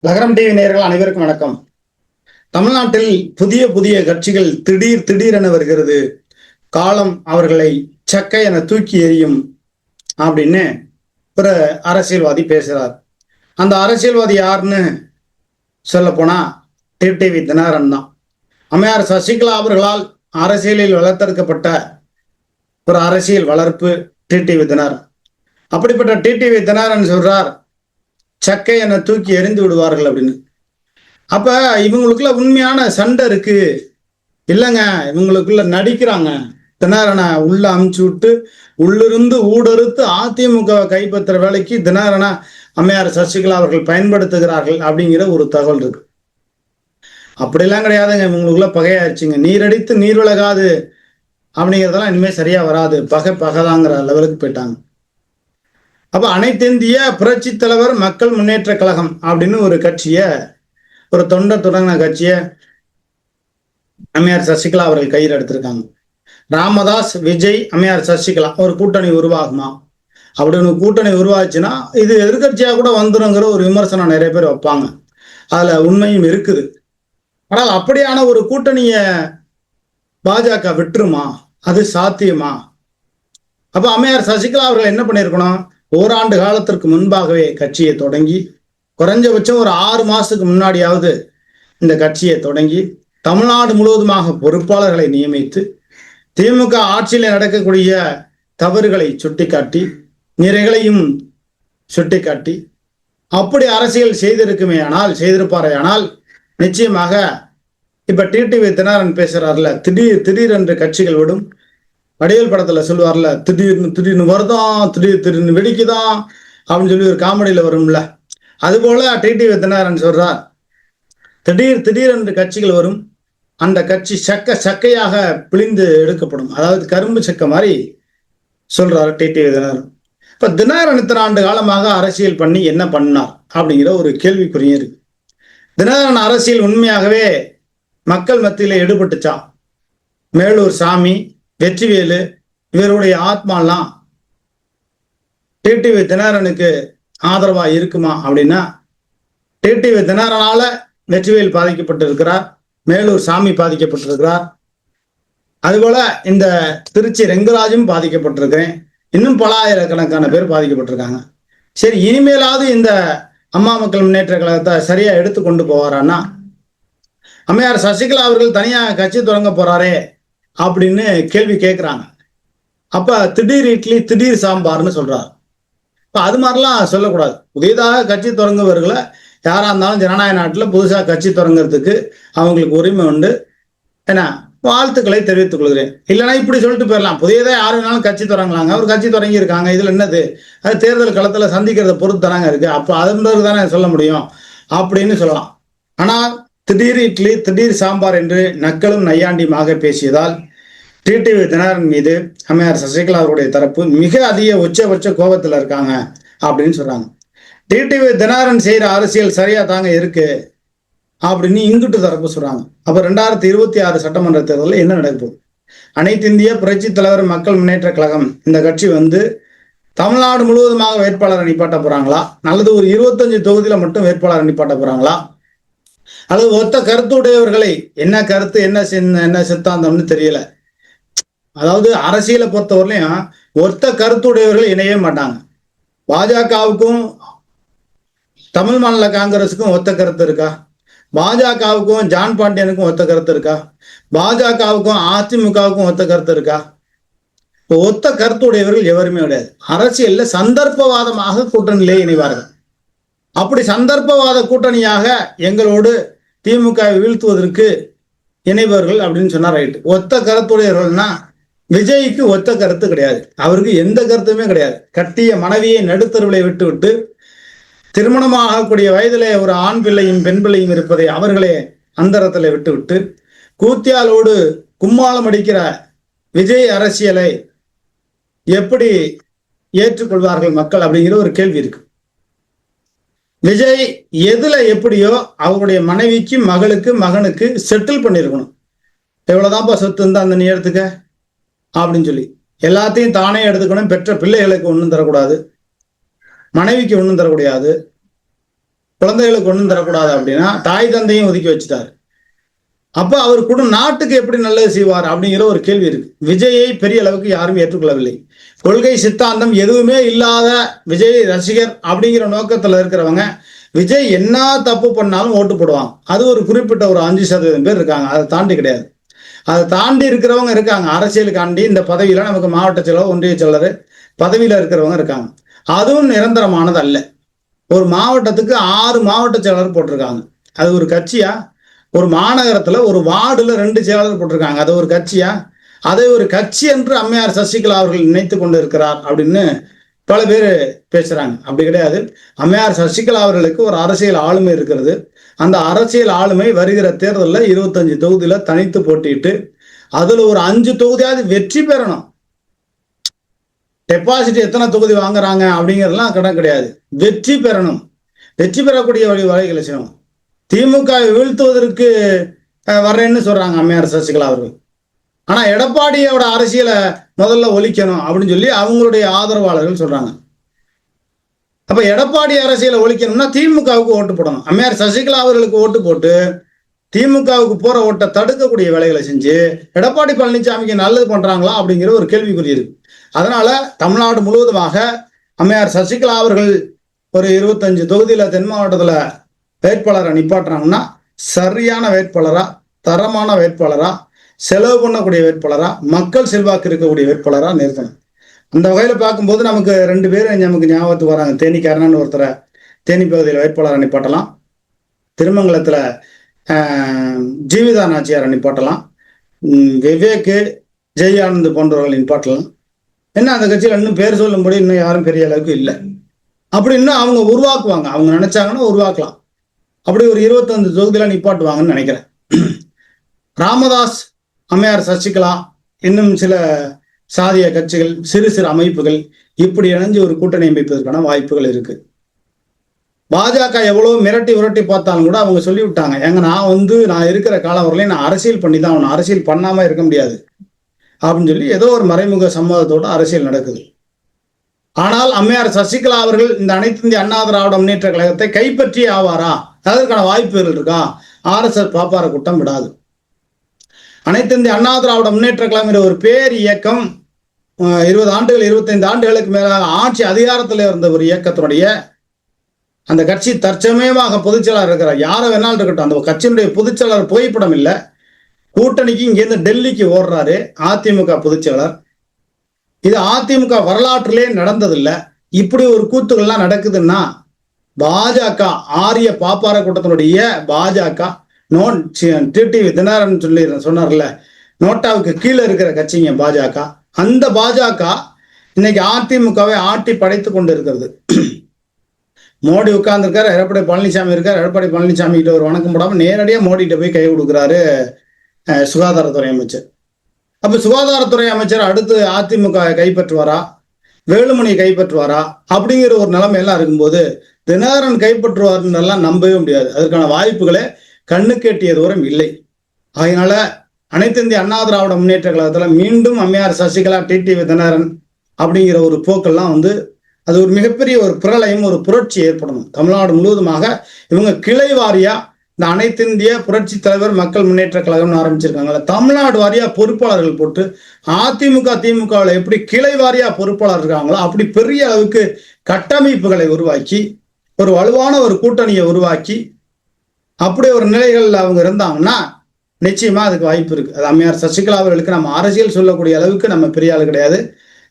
லகரம் டிவி நேயர்கள் அனைவருக்கும் வணக்கம். தமிழ்நாட்டில் புதிய புதிய கட்சிகள் திடீரென வருகிறது. காலம் அவர்களை சக்கை என தூக்கி எறியும் அப்படின்னு ஒரு அரசியல்வாதி பேசுறார். அந்த அரசியல்வாதி யாருன்னு சொல்ல போனா டிடிவி தினகரன் தான். அம்மையார் சசிகலா அவர்களால் அரசியலில் வளர்த்தெடுக்கப்பட்ட ஒரு அரசியல் வளர்ப்பு டிடிவி தினகரன். அப்படிப்பட்ட டிடிவி தினகரன் சொல்றார், சக்கை என தூக்கி எறிந்து விடுவார்கள் அப்படின்னு. அப்ப இவங்களுக்குள்ள உண்மையான சண்டை இருக்கு இல்லைங்க, இவங்களுக்குள்ள நடிக்கிறாங்க. தினகரனை உள்ள அமுச்சு விட்டு உள்ளிருந்து ஊடறுத்து அதிமுகவை கைப்பற்ற வேலைக்கு தினகரனை அம்மையார் சசிகலா அவர்கள் பயன்படுத்துகிறார்கள் அப்படிங்கிற ஒரு தகவல் இருக்கு. அப்படிலாம் கிடையாதுங்க, இவங்களுக்குள்ள பகையாச்சுங்க, நீரடித்து நீர் விலகாது அப்படிங்கிறதெல்லாம் இனிமேல் சரியா வராது, பகைதாங்கிற லெவலுக்கு போயிட்டாங்க. அப்ப அனைத்து இந்திய புரட்சி தலைவர் மக்கள் முன்னேற்ற கழகம் அப்படின்னு ஒரு கட்சியை, ஒரு தொண்டர் தொடங்கின கட்சியை அம்மையார் சசிகலா அவர்கள் கையில் எடுத்திருக்காங்க. ராமதாஸ், விஜய், அம்மையார் சசிகலா ஒரு கூட்டணி உருவாகுமா? அப்படின்னு கூட்டணி உருவாச்சுன்னா இது எதிர்கட்சியா கூட வந்துருங்கிற ஒரு விமர்சனம் நிறைய பேர் வைப்பாங்க. அதுல உண்மையும் இருக்குது. ஆனால் அப்படியான ஒரு கூட்டணிய பாஜக விட்டுருமா? அது சாத்தியமா? அப்ப அம்மையார் சசிகலா அவர்கள் என்ன பண்ணிருக்கணும்? ஓராண்டு காலத்திற்கு முன்பாகவே கட்சியை தொடங்கி, குறைஞ்சபட்சம் ஒரு 6 மாசத்துக்கு முன்னாடியாவது இந்த கட்சியை தொடங்கி தமிழ்நாடு முழுவதுமாக பொறுப்பாளர்களை நியமித்து திமுக ஆட்சியில் நடக்கக்கூடிய தவறுகளை சுட்டிக்காட்டி, நிறைகளையும் சுட்டிக்காட்டி, அப்படி அரசியல் செய்திருப்பாரையானால் நிச்சயமாக இப்ப டிடிவி தினகரன் பேசுறாருல, திடீரென்று கட்சிகள் விடும். வடிவேல் படத்துல சொல்லுவார்ல, திடீர்னு வருதான், திடீர்னு வெடிக்குதான் அப்படின்னு சொல்லி ஒரு காமெடியில வரும்ல, அது போல டிடிவி தினகரன் சொல்றார், திடீரென்று கட்சிகள் வரும், அந்த கட்சி சக்கையாக பிழிந்து எடுக்கப்படும். அதாவது கரும்பு சக்கை மாதிரி சொல்றாரு டிடிவி தினகரன். இப்ப தினகரன் இத்தனை ஆண்டு காலமாக அரசியல் பண்ணி என்ன பண்ணார் அப்படிங்கிற ஒரு கேள்விக்குறியும் இருக்கு. தினகரன் அரசியல் உண்மையாகவே மக்கள் மத்தியில ஈடுபட்டுச்சா? மேலூர் சாமி, வெற்றிவேலு இவருடைய ஆத்மாலாம் டிடிவி தினகரனுக்கு ஆதரவா இருக்குமா அப்படின்னா, டிடிவி தினகரனால வெற்றிவேல் பாதிக்கப்பட்டிருக்கிறார், மேலூர் சாமி பாதிக்கப்பட்டிருக்கிறார், அதுபோல இந்த திருச்சி ரெங்கராஜும் பாதிக்கப்பட்டிருக்கிறேன், இன்னும் பல ஆயிரக்கணக்கான பேர் பாதிக்கப்பட்டிருக்காங்க. சரி, இனிமேலாவது இந்த அம்மா மக்கள் முன்னேற்ற கழகத்தை சரியா எடுத்து கொண்டு போவாரான்னா, அம்மையார் சசிகலா அவர்கள் தனியா கட்சி தொடங்க போறாரே அப்படின்னு கேள்வி கேட்கிறாங்க. அப்ப திடீர் இட்லி திடீர் சாம்பார்னு சொல்றாரு. இப்ப அது மாதிரிலாம் சொல்லக்கூடாது. புதிதாக கட்சி தொடங்குவர்களை யாரா இருந்தாலும் ஜனநாயக நாட்டுல புதுசா கட்சி தொடங்குறதுக்கு அவங்களுக்கு உரிமை உண்டு. ஏன்னா, வாழ்த்துக்களை தெரிவித்துக் கொள்கிறேன். இல்லைன்னா இப்படி சொல்லிட்டு போயிடலாம், புதியதா யாரு வேணாலும் கட்சி தொடங்கலாங்க, ஒரு கட்சி தொடங்கி இருக்காங்க, இதுல என்னது, அது தேர்தல் களத்துல சந்திக்கிறத பொறுத்து தானாங்க இருக்கு, அப்ப அது தானே சொல்ல முடியும் அப்படின்னு சொல்லலாம். ஆனா திடீர் இட்லி திடீர் சாம்பார் என்று நக்களும் நையாண்டியுமாக பேசியதால் டிடிவி தினகரன் மீது அம்மையார் சசிகலா அவருடைய தரப்பு மிக அதிக உச்சபட்ச கோபத்துல இருக்காங்க அப்படின்னு சொல்றாங்க. டிடிவி தினகரன் செய்யற அரசியல் சரியா தாங்க இருக்கு அப்படின்னு இங்குட்டு தரப்பு சொல்றாங்க. அப்ப 2026 சட்டமன்ற தேர்தலில் என்ன நடக்க போகுது? அனைத்து இந்திய புரட்சி தலைவர் மக்கள் முன்னேற்ற கழகம் இந்த கட்சி தமிழ்நாடு முழுவதுமாக வேட்பாளரை நிப்பாட்ட போறாங்களா, அல்லது ஒரு 25 தொகுதியில மட்டும் வேட்பாளரை நிப்பாட்ட போறாங்களா, அல்லது ஒத்த கருத்து உடையவர்களை, என்ன கருத்து என்ன சித்தாந்தம்னு தெரியல. அதாவது அரசியலை பொறுத்தவரையிலையும் ஒத்த கருத்து உடையவர்கள் இணையவே மாட்டாங்க. பாஜகவுக்கும் தமிழ் மாநில காங்கிரஸுக்கும் ஒத்த கருத்து இருக்கா? பாஜகவுக்கும் ஜான் பாண்டியனுக்கும் ஒத்த கருத்து இருக்கா? பாஜகவுக்கும் அதிமுகவுக்கும் ஒத்த கருத்து இருக்கா? ஒத்த கருத்து உடையவர்கள் எவருமே கிடையாது. அரசியல்ல சந்தர்ப்பவாதமாக கூட்டணியிலே இணைவார்கள். அப்படி சந்தர்ப்பவாத கூட்டணியாக எங்களோடு திமுக வீழ்த்துவதற்கு இணைவர்கள் அப்படின்னு சொன்னா ரைட்டு. ஒத்த கருத்துடையவர்கள்னா விஜய்க்கு ஒத்த கருத்து கிடையாது, அவருக்கு எந்த கருத்துமே கிடையாது. கட்டிய மனைவியை நடுத்தருவிலை விட்டு திருமணமாகக்கூடிய வயதிலே ஒரு ஆண் பிள்ளையும் பெண் பிள்ளையும் இருப்பதை அவர்களே அந்தரத்துல விட்டு கூத்தியாலோடு கும்மாளம் அடிக்கிற விஜய் அரசியலை எப்படி ஏற்றுக்கொள்வார்கள் மக்கள் அப்படிங்கிற ஒரு கேள்வி இருக்கு. விஜய் எதுல எப்படியோ அவருடைய மனைவிக்கு, மகளுக்கு, மகனுக்கு செட்டில் பண்ணிருக்கணும். எவ்வளவுதான்ப்பா சொத்து இருந்தா அந்த நீ எடுத்துக்க அப்படின்னு சொல்லி எல்லாத்தையும் தானே எடுத்துக்கணும். பெற்ற பிள்ளைகளுக்கு ஒன்றும் தரக்கூடாது, மனைவிக்கு ஒன்றும் தரக்கூடாது, குழந்தைகளுக்கு ஒன்றும் தரக்கூடாது அப்படின்னா தாய் தந்தையும் ஒதுக்கி வச்சுட்டாரு. அப்ப அவர் கூட நாட்டுக்கு எப்படி நல்லது செய்வார் அப்படிங்கிற ஒரு கேள்வி இருக்கு. விஜயை பெரிய அளவுக்கு யாரும் ஏற்றுக்கொள்ளவில்லை. கொள்கை சித்தாந்தம் எதுவுமே இல்லாத விஜய் ரசிகர் அப்படிங்கிற நோக்கத்துல இருக்கிறவங்க விஜய் என்ன தப்பு பண்ணாலும் ஓட்டு போடுவாங்க. அது ஒரு குறிப்பிட்ட ஒரு 5% பேர் இருக்காங்க. அதை தாண்டி கிடையாது. அதை தாண்டி இருக்கிறவங்க இருக்காங்க. அரசியலுக்காண்டி இந்த பதவியில நமக்கு மாவட்ட செயலர், ஒன்றிய செயலர் பதவியில இருக்கிறவங்க இருக்காங்க. அதுவும் நிரந்தரமானது அல்ல. ஒரு மாவட்டத்துக்கு 6 மாவட்ட செயலர் போட்டிருக்காங்க. அது ஒரு கட்சியா? ஒரு மாநகரத்துல ஒரு வார்டுல 2 செயலாளர் போட்டிருக்காங்க. அது ஒரு கட்சியா? அதை ஒரு கட்சி என்று அம்மையார் சசிகலா அவர்கள் நினைத்து கொண்டு இருக்கிறார் அப்படின்னு பல பேர் பேசுறாங்க. அப்படி கிடையாது. அம்மையார் சசிகலா அவர்களுக்கு ஒரு அரசியல் ஆளுமை இருக்கிறது. அந்த அரசியல் ஆளுமை வருகிற தேர்தலில் 25 தொகுதியில தனித்து போட்டிட்டு அதுல ஒரு 5 தொகுதியாவது வெற்றி பெறணும். டெபாசிட் எத்தனை தொகுதி வாங்குறாங்க அப்படிங்கிறதுலாம் கடன் கிடையாது. வெற்றி பெறணும். வெற்றி பெறக்கூடிய வழிகளை செய்யணும். திமுக வீழ்த்துவதற்கு வர்றேன்னு சொல்றாங்க அம்மையார் சசிகலா அவர்கள். ஆனா எடப்பாடியோட அரசியலை முதல்ல ஒழிக்கணும் அப்படின்னு சொல்லி அவங்களுடைய ஆதரவாளர்கள் சொல்றாங்க. அப்ப எடப்பாடி அரசியலை ஒழிக்கணும்னா திமுகவுக்கு ஓட்டு போடணும். அம்மையார் சசிகலா அவர்களுக்கு ஓட்டு போட்டு திமுகவுக்கு போற ஓட்டை தடுக்கக்கூடிய வேலைகளை செஞ்சு எடப்பாடி பழனிசாமிக்கு நல்லது பண்றாங்களா அப்படிங்கிற ஒரு கேள்விக்குறி இருக்கு. அதனால தமிழ்நாடு முழுவதுமாக அம்மையார் சசிகலா அவர்கள் ஒரு 25 தொகுதியில தென் மாவட்டத்துல வேட்பாளரை நிப்பாட்டுறாங்கன்னா சரியான வேட்பாளரா, தரமான வேட்பாளரா, செலவு பண்ணக்கூடிய வேட்பாளரா, மக்கள் செல்வாக்கு இருக்கக்கூடிய வேட்பாளரா நிறுத்தணும். அந்த வகையில பார்க்கும்போது நமக்கு 2 பேர் நமக்கு ஞாபகத்துக்கு வராங்க. தேனிக்காரன்னு ஒருத்தரை தேனி பகுதியில் வேட்பாளரை நிப்பாட்டலாம். திருமங்கலத்துல ஜீவிதா நாச்சியாரை நிப்பாட்டலாம். விவேக், ஜெய் ஆனந்த் போன்றவர்கள் நிப்பாட்டலாம். என்ன அந்த கட்சியில் இன்னும் பேர் சொல்லும்படி இன்னும் யாரும் பெரிய அளவுக்கு இல்லை. அப்படி இன்னும் அவங்க உருவாக்குவாங்க. அவங்க நினைச்சாங்கன்னா உருவாக்கலாம். அப்படி ஒரு 25 தொகுதியில நிப்பாட்டுவாங்கன்னு நினைக்கிறேன். ராமதாஸ், அம்மையார் சசிகலா, இன்னும் சில சாதிய கட்சிகள், சிறு சிறு அமைப்புகள் இப்படி இணைஞ்சு ஒரு கூட்டணி அமைப்பதற்கான வாய்ப்புகள் இருக்கு. பாஜக எவ்வளவு மிரட்டி உரட்டி பார்த்தாலும் கூட அவங்க சொல்லி விட்டாங்க, ஏங்க நான் இருக்கிற காலம் வரலையும் நான் அரசியல் பண்ணி தான் அவனை அரசியல் பண்ணாம இருக்க முடியாது அப்படின்னு சொல்லி ஏதோ ஒரு மறைமுக சம்மதத்தோட அரசியல் நடக்குது. ஆனால் அம்மையார் சசிகலா அவர்கள் இந்த அனைத்து இந்திய அண்ணா திராவிட முன்னேற்ற கழகத்தை கைப்பற்றி ஆவாரா? அதற்கான வாய்ப்புகள் இருக்கா? RSS பாப்பார கூட்டம் விடாது. அனைத்து இந்திய அண்ணா திராவிட முன்னேற்ற கழகம் ஒரு பேர் இயக்கம் 20 ஆண்டுகள் 25 ஆண்டுகளுக்கு மேலாக ஆட்சி அதிகாரத்தில் இருந்த ஒரு இயக்கத்தினுடைய அந்த கட்சி தற்சமயமாக பொதுச்செயலாளர் இருக்கிறார். யாரை வேணாலும் இருக்கட்டும், அந்த கட்சியினுடைய பொதுச்செயலாளர் புகைப்படம் இல்லை. கூட்டணிக்கு இங்கேருந்து டெல்லிக்கு ஓடுறாரு அதிமுக பொதுச்செயலாளர். இது அதிமுக வரலாற்றிலே நடந்ததில்லை. இப்படி ஒரு கூத்துக்கள்லாம் நடக்குதுன்னா பாஜக ஆரிய பாப்பார கூட்டத்தினுடைய பாஜக டிடிவி தினகரன் சொல்லி சொன்னார்ல, நோட்டாவுக்கு கீழே இருக்கிற கட்சிங்க பாஜக. அந்த பாஜக இன்னைக்கு அதிமுகவை ஆட்டி படைத்து கொண்டு இருக்கிறது. மோடி உட்கார்ந்துருக்காரு, எடப்பாடி பழனிசாமி இருக்காரு. எடப்பாடி பழனிசாமி கிட்ட ஒரு வணக்கம் போடாம நேரடியாக மோடிகிட்ட போய் கை கொடுக்குறாரு சுகாதாரத்துறை அமைச்சர். அப்ப சுகாதாரத்துறை அமைச்சர் அடுத்து அதிமுக கைப்பற்றுவாரா, வேலுமணி கைப்பற்றுவாரா அப்படிங்கிற ஒரு நிலைமையெல்லாம் இருக்கும்போது தினகரன் கைப்பற்றுவார்ன்றெல்லாம் நம்பவே முடியாது. அதற்கான வாய்ப்புகளே கண்ணுக்கு எட்டிய தூரம் இல்லை. அதனால அனைத்து இந்திய அண்ணா திராவிட முன்னேற்ற கழகத்துல மீண்டும் அம்மையார் சசிகலா, டிடிவி தினகரன் அப்படிங்கிற ஒரு போக்கெல்லாம் அது ஒரு மிகப்பெரிய ஒரு பிரளயம், ஒரு புரட்சி ஏற்படணும். தமிழ்நாடு முழுவதுமாக இவங்க கிளை வாரியா இந்த அனைத்து இந்திய புரட்சி தலைவர் மக்கள் முன்னேற்ற கழகம்னு ஆரம்பிச்சிருக்காங்கல்ல, தமிழ்நாடு வாரியா பொறுப்பாளர்கள் போட்டு அதிமுக திமுகவில் எப்படி கிளை வாரியா பொறுப்பாளர் இருக்காங்களோ அப்படி பெரிய அளவுக்கு கட்டமைப்புகளை உருவாக்கி ஒரு வலுவான ஒரு கூட்டணியை உருவாக்கி அப்படி ஒரு நிலைகள் அவங்க இருந்தாங்கன்னா நிச்சயமா அதுக்கு வாய்ப்பு இருக்கு. அது அம்மையார் சசிகலா அவர்களுக்கு நம்ம அரசியல் சொல்லக்கூடிய அளவுக்கு நம்ம பெரிய ஆள் கிடையாது,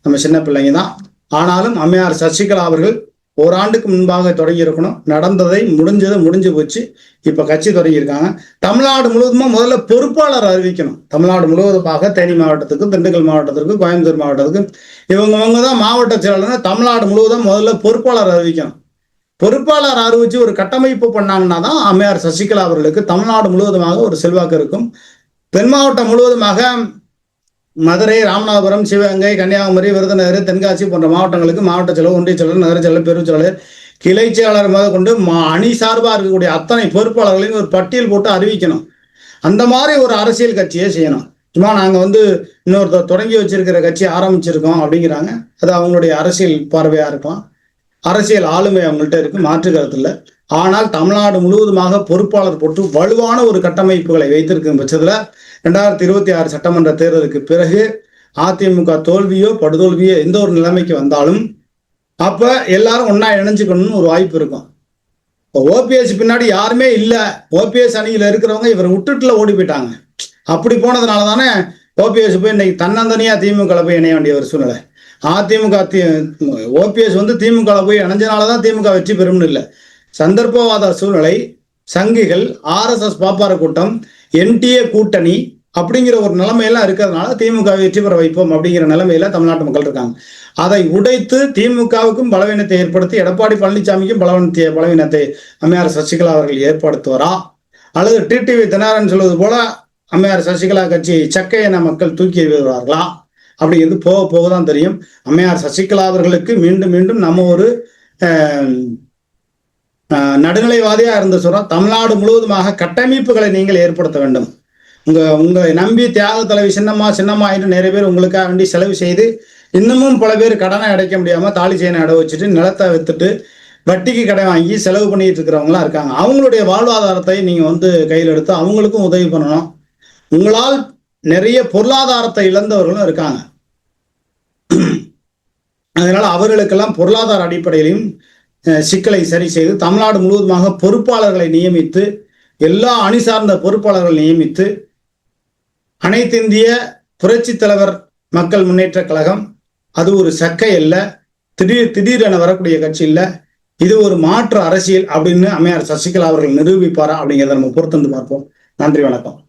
நம்ம சின்ன பிள்ளைங்க தான். ஆனாலும் அம்மையார் சசிகலா அவர்கள் ஓராண்டுக்கு முன்பாக தொடங்கி இருக்கணும். நடந்ததை முடிஞ்சு போச்சு. இப்ப கட்சி தொடங்கியிருக்காங்க. தமிழ்நாடு முழுவதுமா முதல்ல பொறுப்பாளர் அறிவிக்கணும். தமிழ்நாடு முழுவதுமாக தேனி மாவட்டத்துக்கு, திண்டுக்கல் மாவட்டத்திற்கு, கோயம்புத்தூர் மாவட்டத்துக்கு இவங்க தான் மாவட்ட செயலாளர். தமிழ்நாடு முழுவதும் முதல்ல பொறுப்பாளர் அறிவிக்கணும். பொறுப்பாளர் அறிவிச்சு ஒரு கட்டமைப்பு பண்ணாங்கன்னா தான் அம்மையார் சசிகலா அவர்களுக்கு தமிழ்நாடு முழுவதுமாக ஒரு செல்வாக்கு இருக்கும். தென் மாவட்டம் முழுவதுமாக மதுரை, ராமநாதபுரம், சிவகங்கை, கன்னியாகுமரி, விருதுநகர், தென்காசி போன்ற மாவட்டங்களுக்கு மாவட்ட செயலர், ஒன்றிய செயலர், நகர செயலர், பெரு செயலர், கிளை செயலாளர் முதல் கொண்டு அணி சார்பாக இருக்கக்கூடிய அத்தனை பொறுப்பாளர்களையும் ஒரு பட்டியல் போட்டு அறிவிக்கணும். அந்த மாதிரி ஒரு அரசியல் கட்சியை செய்யணும். சும்மா நாங்கள் இன்னொருத்தர் தொடங்கி வச்சிருக்கிற கட்சி ஆரம்பிச்சிருக்கோம் அப்படிங்கிறாங்க. அது அவங்களுடைய அரசியல் பார்வையா இருக்கலாம், அரசியல் ஆளுமை அவங்கள்ட்ட இருக்கு, மாற்று கருத்து இல்லை. ஆனால் தமிழ்நாடு முழுவதுமாக பொறுப்பாளர் போட்டு வலுவான ஒரு கட்டமைப்புகளை வைத்திருக்கும் பட்சத்துல 2026 சட்டமன்ற தேர்தலுக்கு பிறகு அதிமுக தோல்வியோ படுதோல்வியோ எந்த ஒரு நிலைமைக்கு வந்தாலும் அப்ப எல்லாரும் ஒன்னா இணைஞ்சுக்கணும்னு ஒரு வாய்ப்பு இருக்கும். ஓபிஎஸ் பின்னாடி யாருமே இல்ல, ஓபிஎஸ் அணியில இருக்கிறவங்க இவரை விட்டுட்டுல ஓடி போயிட்டாங்க. அப்படி போனதுனால தானே ஓபிஎஸ் போய் இன்னைக்கு தன்னந்தனியா திமுக போய் இணைய வேண்டிய ஒரு சூழ்நிலை. அதிமுக ஓபிஎஸ் திமுக போய் இணைஞ்சனாலதான் திமுக வெற்றி பெறும்னு இல்லை. சந்தர்ப்பவாத சூழ்நிலை, சங்கிகள், RSS பாப்பார கூட்டம், NTA கூட்டணி அப்படிங்கிற ஒரு நிலைமையெல்லாம் இருக்கிறதுனால திமுக வெற்றி பெற வைப்போம் அப்படிங்கிற நிலைமையில தமிழ்நாட்டு மக்கள் இருக்காங்க. அதை உடைத்து திமுகவுக்கும் பலவீனத்தை ஏற்படுத்தி எடப்பாடி பழனிசாமிக்கும் பலவீனத்தை அம்மையார் சசிகலா அவர்கள் ஏற்படுத்துவாரா, அல்லது டிடிவி தினகரன் சொல்வது போல அம்மையார் சசிகலா கட்சியை சக்கை என மக்கள் தூக்கி எறிவார்களா அப்படிங்கிறது போக போகதான் தெரியும். அம்மையார் சசிகலா அவர்களுக்கு மீண்டும் மீண்டும் நம்ம ஒரு நடுநிலைவாதியா இருந்து சொல்றோம். தமிழ்நாடு முழுவதுமாக கட்டமைப்புகளை நீங்கள் ஏற்படுத்த வேண்டும். உங்களை நம்பி தியாக தலைவி சின்னம்மா என்று நிறைய பேர் உங்களுக்காக வேண்டி செலவு செய்து இன்னமும் பல பேர் கடனை அடைக்க முடியாம தாலி செயினை அடை வச்சுட்டு நிலத்தை வித்துட்டு வட்டிக்கு கடை வாங்கி செலவு பண்ணிட்டு இருக்கிறவங்களாம் இருக்காங்க. அவங்களுடைய வாழ்வாதாரத்தை நீங்க கையில் எடுத்து அவங்களுக்கும் உதவி பண்ணணும். உங்களால் நிறைய பொருளாதாரத்தை இழந்தவர்களும் இருக்காங்க. அதனால அவர்களுக்கெல்லாம் பொருளாதார அடிப்படையிலும் சிக்கலை சரி செய்து தமிழ்நாடு முழுவதுமாக பொறுப்பாளர்களை நியமித்து, எல்லா அணி சார்ந்த பொறுப்பாளர்களை நியமித்து, அனைத்து இந்திய புரட்சி தலைவர் மக்கள் முன்னேற்ற கழகம் அது ஒரு சக்கை அல்ல, திடீரென வரக்கூடிய கட்சி இல்லை, இது ஒரு மாற்று அரசியல் அப்படின்னு அம்மையார் சசிகலா அவர்கள் நிரூபிப்பாரா அப்படிங்கிறத நம்ம பொறுத்து பார்ப்போம். நன்றி, வணக்கம்.